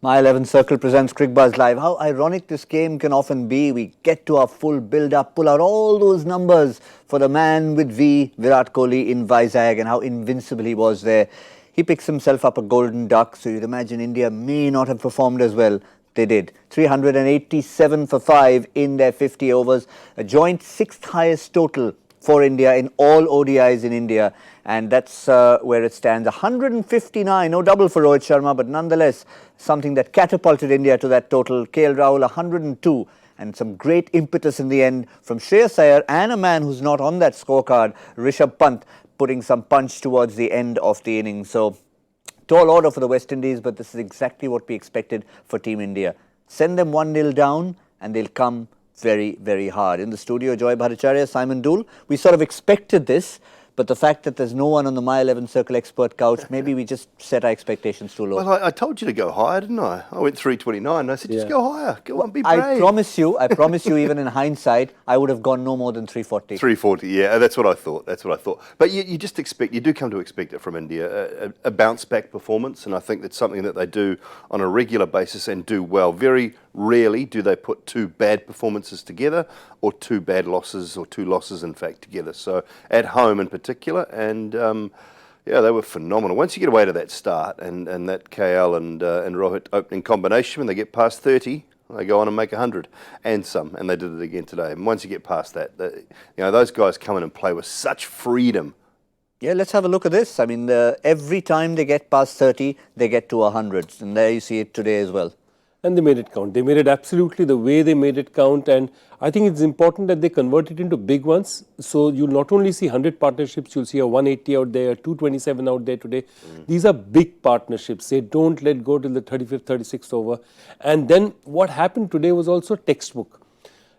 My 11 Circle presents Cricbuzz Live. How ironic this game can often be. We get to our full build-up, pull out all those numbers for the man with V, Virat Kohli in Vizag, and how invincible he was there. He picks himself up a golden duck, so you'd imagine India may not have performed as well. They did. 387 for 5 in their 50 overs. A joint 6th highest total for India in all ODIs in India. And that's where it stands. 159, no double for Rohit Sharma, but nonetheless, something that catapulted India to that total. Rahul 102, and some great impetus in the end from Shreyas Iyer and a man who's not on that scorecard, Rishabh Pant, putting some punch towards the end of the innings. So, tall order for the West Indies, but this is exactly what we expected for Team India. Send them 1-0 down, and they'll come very, very hard. In the studio, Joy Bhattacharjya, Simon Doull. We sort of expected this, but the fact that there's no one on the My 11 Circle expert couch, maybe we just set our expectations too low. Well, I told you to go higher, didn't I? I went 329 and I said, just go higher. Go on, be brave. I promise you, even in hindsight, I would have gone no more than 340. 340, yeah, that's what I thought. That's what I thought. But you just expect, you do come to expect it from India, a bounce back performance, and I think that's something that they do on a regular basis and do well. Very rarely do they put two bad performances together, or two bad losses, or two losses in fact together. So at home in particular, and yeah, they were phenomenal. Once you get away to that start and that KL and Rohit opening combination, when they get past 30, they go on and make 100 and some, and they did it again today. And once you get past that, you know, those guys come in and play with such freedom. Yeah, let's have a look at this. I mean, every time they get past 30, they get to 100, and there you see it today as well. And they made it count. They made it absolutely the way they made it count. And I think it's important that they convert it into big ones. So you'll not only see 100 partnerships, you'll see a 180 out there, 227 out there today. These are big partnerships. They don't let go till the 35th, 36th over. And then what happened today was also textbook.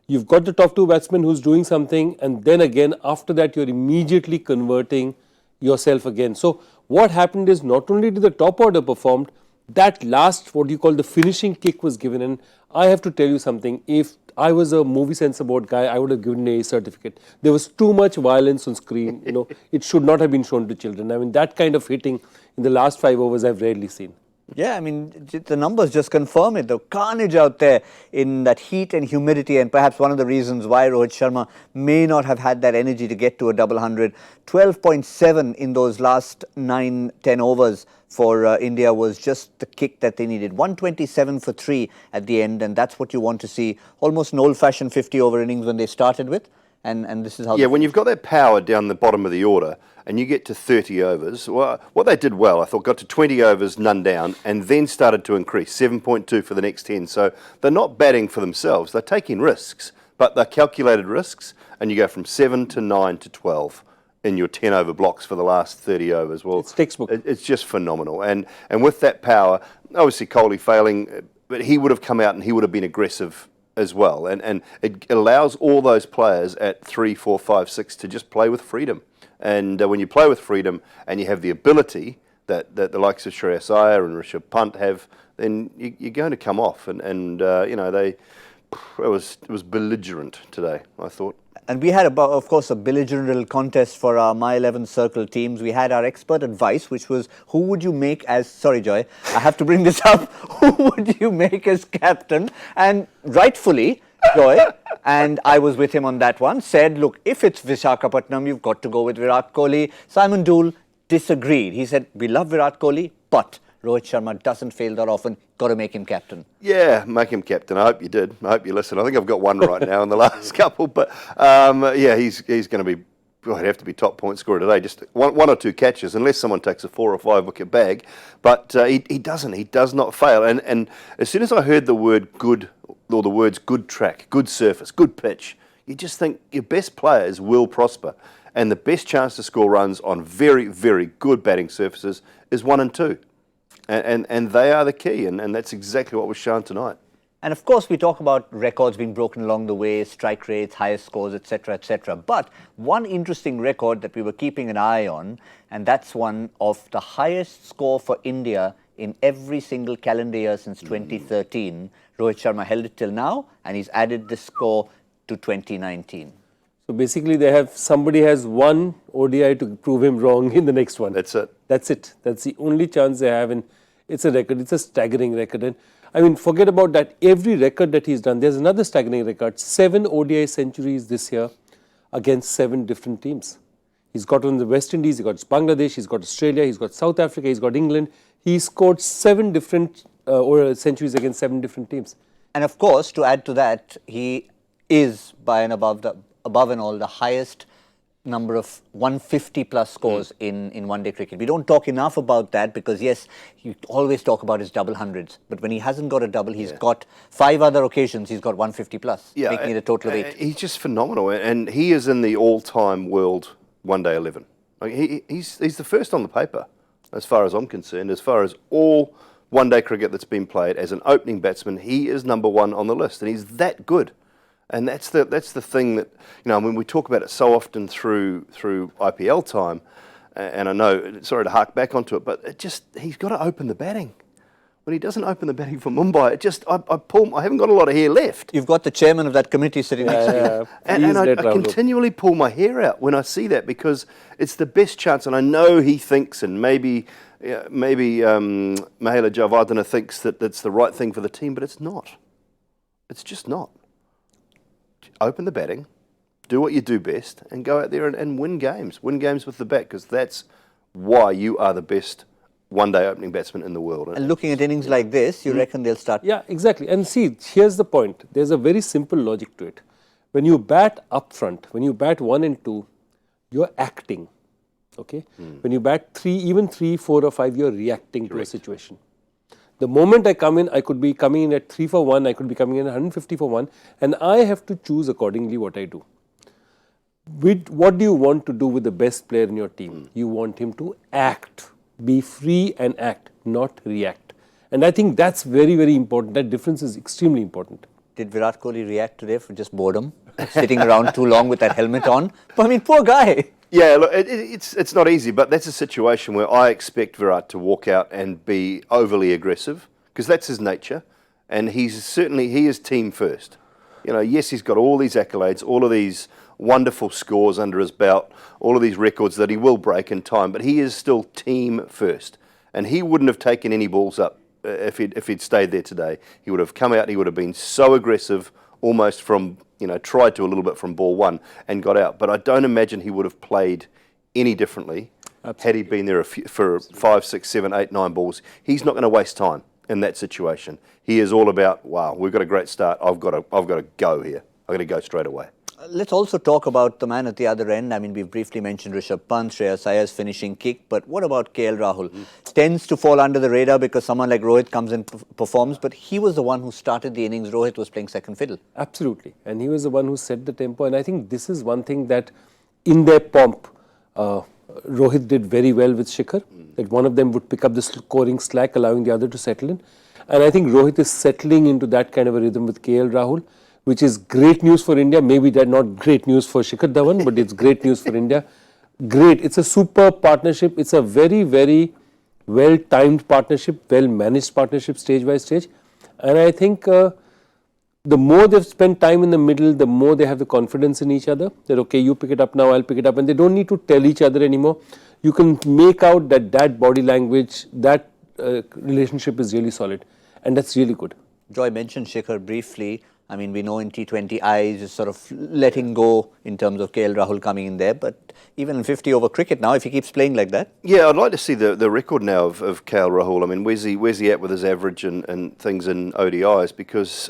You've got the top two batsmen who's doing something, and then again, after that, you're immediately converting yourself again. So what happened is not only did the top order performed, that last, what you call the finishing kick was given. And I have to tell you something, if I was a movie censor board guy, I would have given a certificate. There was too much violence on screen, you know, it should not have been shown to children. I mean, that kind of hitting in the last 5 overs I've rarely seen. Yeah, I mean, the numbers just confirm it. The carnage out there in that heat and humidity, and perhaps one of the reasons why Rohit Sharma may not have had that energy to get to a double 100. 12.7 in those last 9-10 overs for India was just the kick that they needed. 127 for 3 at the end, and that's what you want to see. Almost an old-fashioned 50-over innings when they started with. And this is how... Yeah, when you've got that power down the bottom of the order and you get to 30 overs, well, what they did well, I thought, got to 20 overs, none down, and then started to increase, 7.2 for the next 10. So they're not batting for themselves. They're taking risks, but they're calculated risks, and you go from 7 to 9 to 12 in your 10-over blocks for the last 30 overs. Well, it's textbook. It's just phenomenal. And with that power, obviously Kohli failing, but he would have come out and he would have been aggressive as well, and it allows all those players at 3, 4, 5, 6 to just play with freedom. And when you play with freedom and you have the ability that the likes of Shreyas Iyer and Rishabh Pant have, then you're going to come off. And you know, it was belligerent today, I thought. And we had, of course, a belligerent little contest for our My 11 Circle teams. We had our expert advice, which was, who would you make as... Sorry, Joy, I have to bring this up. Who would you make as captain? And rightfully, Joy, and I was with him on that one, said, look, if it's Visakhapatnam, you've got to go with Virat Kohli. Simon Doull disagreed. He said, we love Virat Kohli, but Rohit Sharma doesn't fail that often. Got to make him captain. Yeah, make him captain. I hope you did. I hope you listened. I think I've got one right now in the last couple. But yeah, he's going to be, he'd have to be top point scorer today. Just one or two catches, unless someone takes a 4 or 5 wicket bag. But he doesn't. He does not fail. And as soon as I heard the word good, or the words good track, good surface, good pitch, you just think your best players will prosper. And the best chance to score runs on very, very good batting surfaces is 1 and 2. And they are the key, and that's exactly what was shown tonight. And of course, we talk about records being broken along the way, strike rates, highest scores, etc., etc. But one interesting record that we were keeping an eye on, and that's one of the highest score for India in every single calendar year since 2013. Rohit Sharma held it till now, and he's added this score to 2019. So basically, somebody has one ODI to prove him wrong in the next one. That's it. That's it. That's the only chance they have, and it's a record. It's a staggering record. And I mean, forget about that. Every record that he's done, there's another staggering record. 7 ODI centuries this year against 7 different teams. He's got on the West Indies, he's got Bangladesh, he's got Australia, he's got South Africa, he's got England. He scored 7 different centuries against 7 different teams. And of course, to add to that, he is by and above and all the highest number of 150 plus scores in one-day cricket. We don't talk enough about that because yes, you always talk about his double hundreds, but when he hasn't got a double, he's got 5 other occasions he's got 150 plus, making it a total of 8. He's just phenomenal, and he is in the all-time world one-day 11. I mean, he's the first on the paper, as far as I'm concerned. As far as all one-day cricket that's been played as an opening batsman, he is number 1 on the list, and he's that good. And that's the thing that, you know, when we talk about it so often through IPL time, and I know, sorry to hark back onto it, but he's got to open the batting. When he doesn't open the batting for Mumbai, I haven't got a lot of hair left. You've got the chairman of that committee sitting next to you. And I continually pull my hair out when I see that because it's the best chance, and I know he thinks, and maybe Mahela Javardhana thinks that that's the right thing for the team, but it's not. It's just not. Open the batting, do what you do best, and go out there and win games. Win games with the bat, because that's why you are the best one-day opening batsman in the world. And looking at innings like this, you reckon they'll start? Yeah, exactly. And see, here's the point. There's a very simple logic to it. When you bat up front, when you bat 1 and 2, you're acting. Okay? When you bat 3, even 3, 4 or 5, you're reacting to a situation. The moment I come in, I could be coming in at 3 for 1, I could be coming in at 150 for 1, and I have to choose accordingly what I do. What do you want to do with the best player in your team? You want him to act, be free and act, not react. And I think that's very, very important. That difference is extremely important. Did Virat Kohli react today for just boredom? Sitting around too long with that helmet on? But I mean, poor guy. Yeah, look, it's not easy, but that's a situation where I expect Virat to walk out and be overly aggressive, because that's his nature, and he is team first. You know, yes, he's got all these accolades, all of these wonderful scores under his belt, all of these records that he will break in time, but he is still team first, and he wouldn't have taken any balls up if he'd stayed there today. He would have come out, he would have been so aggressive, almost from, you know, tried to a little bit from ball 1 and got out. But I don't imagine he would have played any differently had he been there for 5, 6, 7, 8, 9 balls. He's not going to waste time in that situation. He is all about, wow, we've got a great start. I've got to go here. I've got to go straight away. Let's also talk about the man at the other end. I mean, we've briefly mentioned Rishabh Pant, Shreyas Iyer's finishing kick, but what about KL Rahul? Tends to fall under the radar because someone like Rohit comes and performs, but he was the one who started the innings. Rohit was playing second fiddle. Absolutely. And he was the one who set the tempo. And I think this is one thing that in their pomp, Rohit did very well with Shikhar, that one of them would pick up the scoring slack, allowing the other to settle in. And I think Rohit is settling into that kind of a rhythm with KL Rahul, which is great news for India. Maybe that's not great news for Shikhar Dhawan, but it's great news for India. Great. It's a super partnership. It's a very, very well-timed partnership, well-managed partnership, stage by stage. And I think the more they've spent time in the middle, the more they have the confidence in each other. That, okay, you pick it up now, I'll pick it up. And they don't need to tell each other anymore. You can make out that body language, that relationship is really solid. And that's really good. Joy mentioned Shikhar briefly. I mean, we know in T20 eyes is sort of letting go in terms of KL Rahul coming in there, but even in 50 over cricket now, if he keeps playing like that. Yeah, I'd like to see the record now of KL Rahul. I mean, where's he at with his average and things in ODIs? Because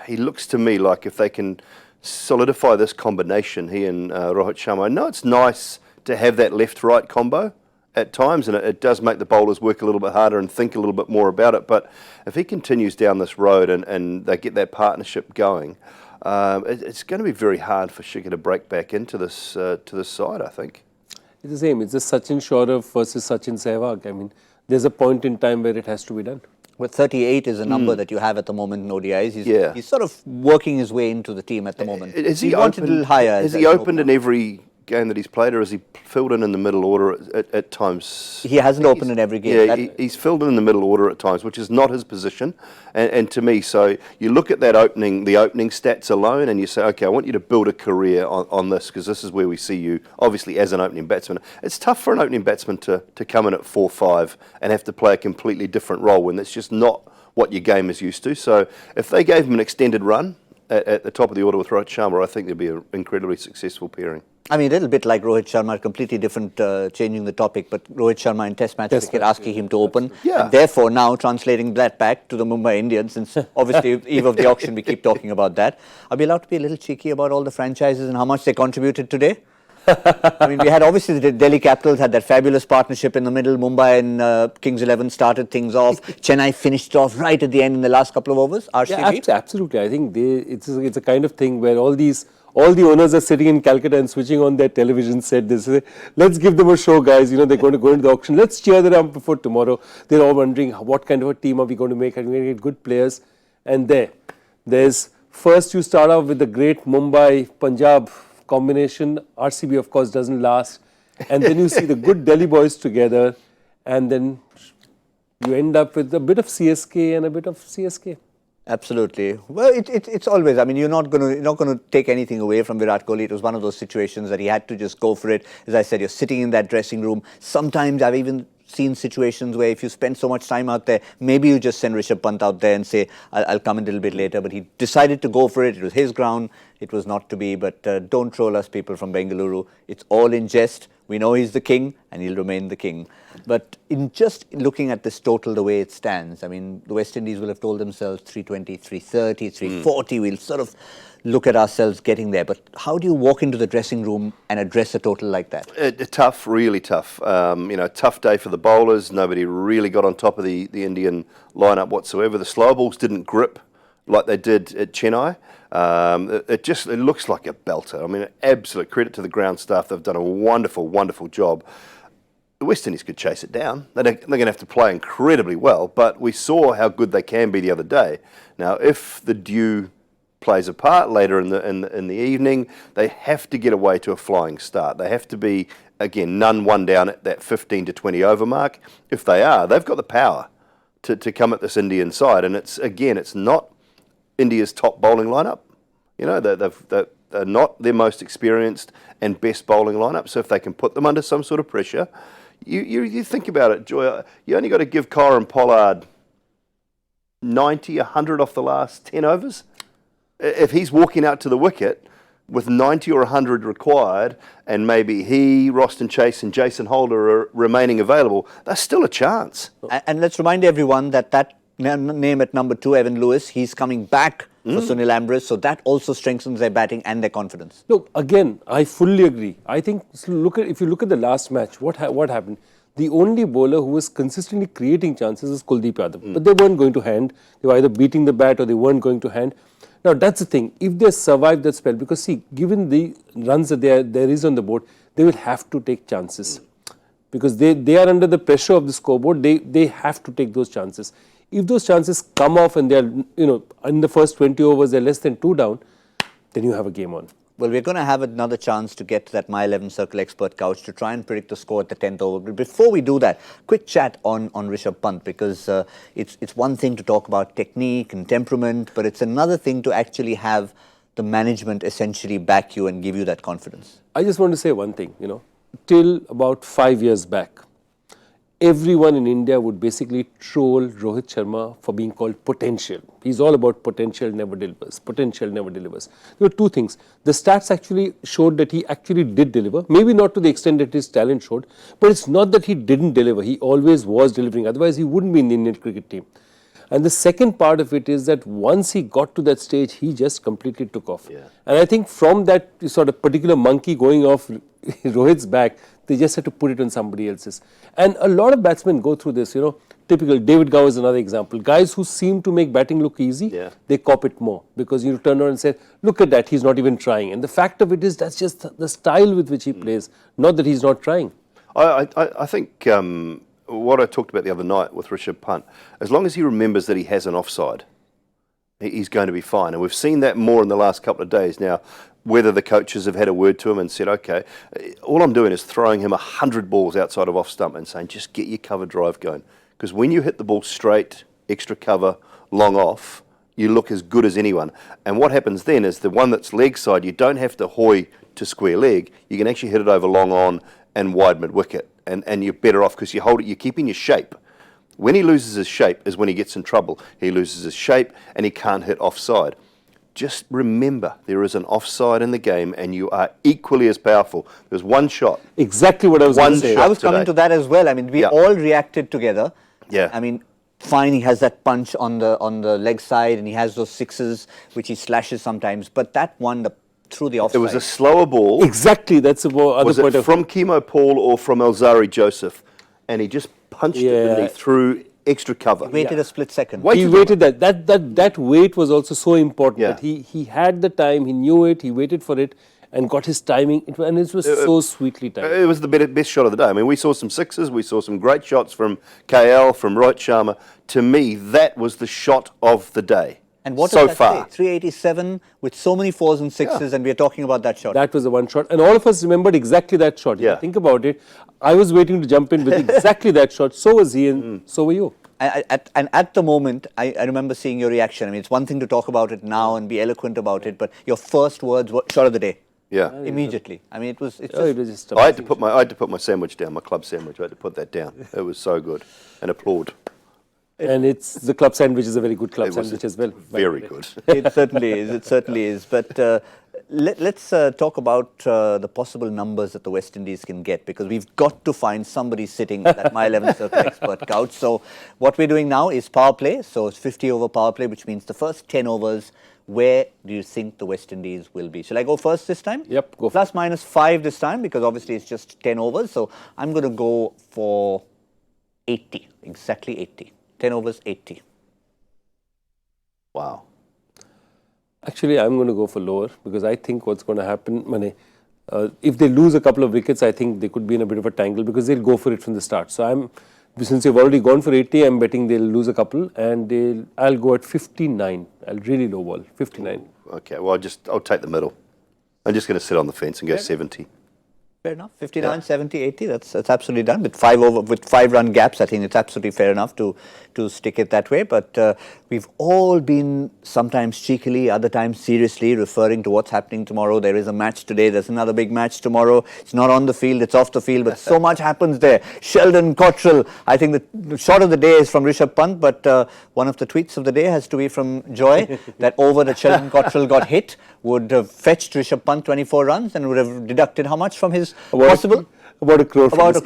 he looks to me like if they can solidify this combination, he and Rohit Sharma. I know it's nice to have that left-right combo at times, and it does make the bowlers work a little bit harder and think a little bit more about it. But if he continues down this road and they get that partnership going, it's going to be very hard for Shikhar to break back into this side, I think. It's the same. It's the Sachin Saurav versus Sachin Sehwag. I mean, there's a point in time where it has to be done. Well, 38 is a number that you have at the moment in ODIs. He's sort of working his way into the team at the moment. He wanted a little higher. Has he opened in every game that he's played, or has he filled in the middle order at times? He hasn't opened in every game. Yeah, he's filled in the middle order at times, which is not his position. And to me, so you look at the opening stats alone, and you say, okay, I want you to build a career on this, because this is where we see you, obviously, as an opening batsman. It's tough for an opening batsman to come in at 4-5 and have to play a completely different role when that's just not what your game is used to. So if they gave him an extended run at the top of the order with Rohit Sharma, I think there'd be an incredibly successful pairing. I mean, a little bit like Rohit Sharma, completely different, changing the topic, but Rohit Sharma in Test match cricket asking him to open. Yeah. And therefore, now translating that back to the Mumbai Indians, since obviously eve of the auction, we keep talking about that. Are we allowed to be a little cheeky about all the franchises and how much they contributed today? I mean, we had obviously the Delhi Capitals had that fabulous partnership in the middle. Mumbai and Kings 11 started things off. Chennai finished off right at the end in the last couple of overs. RCB? Yeah, absolutely. I think it's a kind of thing where all the owners are sitting in Calcutta and switching on their television set. They say, let's give them a show, guys. You know, they're going to go into the auction. Let's cheer them up before tomorrow. They're all wondering, what kind of a team are we going to make? Are we going to get good players? And there's first you start off with the great Mumbai-Punjab combination. RCB, of course, doesn't last. And then you see the good Delhi boys together. And then you end up with a bit of CSK and a bit of CSK. Absolutely. Well, it's always, I mean, you're not going to take anything away from Virat Kohli. It was one of those situations that he had to just go for it. As I said, you're sitting in that dressing room. Sometimes I've even seen situations where if you spend so much time out there, maybe you just send Rishabh Pant out there and say, I'll come a little bit later. But he decided to go for it. It was his ground. It was not to be. But don't troll us, people from Bengaluru. It's all in jest. We know he's the king and he'll remain the king. But in just looking at this total the way it stands, I mean, the West Indies will have told themselves 320, 330, 340. We'll sort of look at ourselves getting there. But how do you walk into the dressing room and address a total like that? Tough, really tough. Tough day for the bowlers. Nobody really got on top of the Indian lineup whatsoever. The slow balls didn't grip like they did at Chennai. It looks like a belter. I mean, absolute credit to the ground staff. They've done a wonderful, wonderful job. The West Indies could chase it down. They're going to have to play incredibly well, but we saw how good they can be the other day. Now, if the dew plays a part later in the evening, they have to get away to a flying start. They have to be, again, none one down at that 15 to 20 over mark. If they are, they've got the power to come at this Indian side, and it's not India's top bowling lineup. You know, they're not their most experienced and best bowling lineup. So if they can put them under some sort of pressure, you think about it, Joy. You only got to give Kyron Pollard 90, 100 off the last 10 overs. If he's walking out to the wicket with 90 or 100 required, and maybe he, Roston Chase and Jason Holder are remaining available, there's still a chance. And let's remind everyone that name at number 2, Evan Lewis, he's coming back for Sunil Ambrose, so that also strengthens their batting and their confidence. Look, again, I fully agree. I think if you look at the last match, what happened? The only bowler who was consistently creating chances was Kuldeep Yadav. But they weren't going to hand. They were either beating the bat or they weren't going to hand. Now, that's the thing. If they survive that spell, because see, given the runs that there is on the board, they will have to take chances. Because they are under the pressure of the scoreboard, they have to take those chances. If those chances come off and they are, in the first 20 overs, they're less than 2 down, then you have a game on. Well, we're going to have another chance to get to that My 11 Circle expert couch to try and predict the score at the 10th over. But before we do that, quick chat on Rishabh Pant, because it's one thing to talk about technique and temperament, but it's another thing to actually have the management essentially back you and give you that confidence. I just want to say one thing, till about 5 years back, everyone in India would basically troll Rohit Sharma for being called potential. He's all about potential never delivers. Potential never delivers. There were two things. The stats actually showed that he actually did deliver. Maybe not to the extent that his talent showed, but it's not that he didn't deliver. He always was delivering. Otherwise, he wouldn't be in the Indian cricket team. And the second part of it is that once he got to that stage, he just completely took off. Yeah. And I think from that sort of particular monkey going off Rohit's back, they just had to put it on somebody else's. And a lot of batsmen go through this, Typical, David Gow is another example. Guys who seem to make batting look easy, they cop it more. Because you turn around and say, look at that, he's not even trying. And the fact of it is, that's just the style with which he plays, not that he's not trying. I think what I talked about the other night with Rishabh Pant, as long as he remembers that he has an offside, he's going to be fine. And we've seen that more in the last couple of days. Now, whether the coaches have had a word to him and said, okay, all I'm doing is throwing him 100 balls outside of off stump and saying, just get your cover drive going. Because when you hit the ball straight, extra cover, long off, you look as good as anyone. And what happens then is the one that's leg side, you don't have to hoy to square leg. You can actually hit it over long on and wide mid wicket. And you're better off because you hold it, you're keeping your shape. When he loses his shape is when he gets in trouble. He loses his shape and he can't hit offside. Just remember, there is an offside in the game and you are equally as powerful. There's one shot. Exactly what I was going to say. I was coming to that as well. I mean, we all reacted together. Yeah. I mean, fine, he has that punch on the leg side and he has those sixes which he slashes sometimes. But that one, through the offside. It was a slower ball. Exactly, that's the other Was point it from Kemo Paul or from Alzari Joseph? And he just punched it beneath through extra cover. He waited a split second. He waited that wait was also so important. Yeah. That he had the time, he knew it, he waited for it and got his timing, and it was so sweetly timed. It was the best shot of the day. I mean, we saw some sixes, we saw some great shots from KL, from Rohit Sharma. To me, that was the shot of the day. And what so does that far. say? 387 with so many fours and sixes, and we are talking about that shot. That was the one shot, and all of us remembered exactly that shot. If you think about it, I was waiting to jump in with exactly that shot. So was he, and so were you. And at the moment, I remember seeing your reaction. I mean, it's one thing to talk about it now and be eloquent about it, but your first words were shot of the day. Yeah. Immediately. I mean, it was just I had to put my sandwich down, my club sandwich. I had to put that down. It was so good. And applaud. And it's the club sandwich is a very good club sandwich as well. Very good. It certainly is. It certainly is. But let's talk about the possible numbers that the West Indies can get, because we've got to find somebody sitting at that My 11 Circle expert couch. So what we're doing now is power play. So it's 50 over power play, which means the first 10 overs. Where do you think the West Indies will be? Shall I go first this time? Yep, go Plus minus 5 this time, because obviously it's just 10 overs. So I'm going to go for 80, exactly 80. 10 overs, 80. Wow. Actually, I'm going to go for lower, because I think what's going to happen, if they lose a couple of wickets, I think they could be in a bit of a tangle, because they'll go for it from the start. So since they've already gone for 80, I'm betting they'll lose a couple, and I'll go at 59. I'll really low ball, 59. Okay, well, I'll take the middle. I'm just going to sit on the fence and go 70. Fair enough. 59, 70, 80. That's absolutely done with 5 run gaps. I think it's absolutely fair enough to stick it that way. But we've all been sometimes cheekily, other times seriously referring to what's happening tomorrow. There is a match today. There's another big match tomorrow. It's not on the field. It's off the field. But so much happens there. Sheldon Cottrell. I think the shot of the day is from Rishabh Pant. But one of the tweets of the day has to be from Joy. That over that Sheldon Cottrell got hit would have fetched Rishabh Pant 24 runs and would have deducted how much from his possible? About a crore from his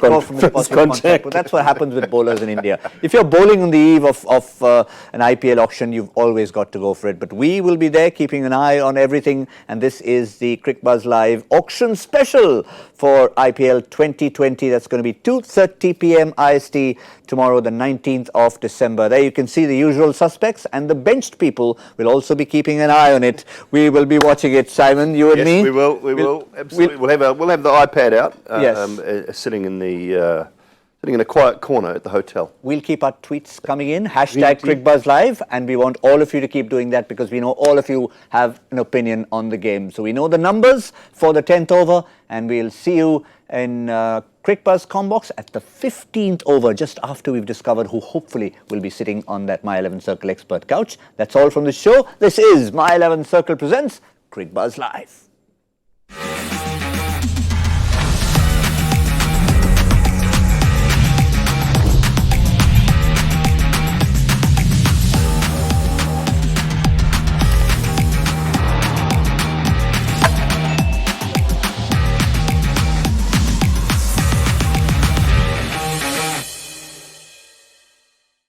possible contract. But that's what happens with bowlers in India. If you're bowling on the eve of an IPL auction, you've always got to go for it. But we will be there keeping an eye on everything. And this is the Cricbuzz Live auction special for IPL 2020. That's going to be 2:30 p.m. IST tomorrow, the 19th of December. There you can see the usual suspects, and the benched people will also be keeping an eye on it. We will be watching it, Simon, you and me. Yes, we will. We will. Absolutely. We'll have the iPad out. Yes. Sitting in a quiet corner at the hotel. We'll keep our tweets coming in, hashtag Cricbuzz Live, and we want all of you to keep doing that, because we know all of you have an opinion on the game. So we know the numbers for the 10th over, and we'll see you in Cricbuzz Combox at the 15th over, just after we've discovered who hopefully will be sitting on that My 11 Circle expert couch. That's all from the show. This is My 11 Circle presents Cricbuzz Live.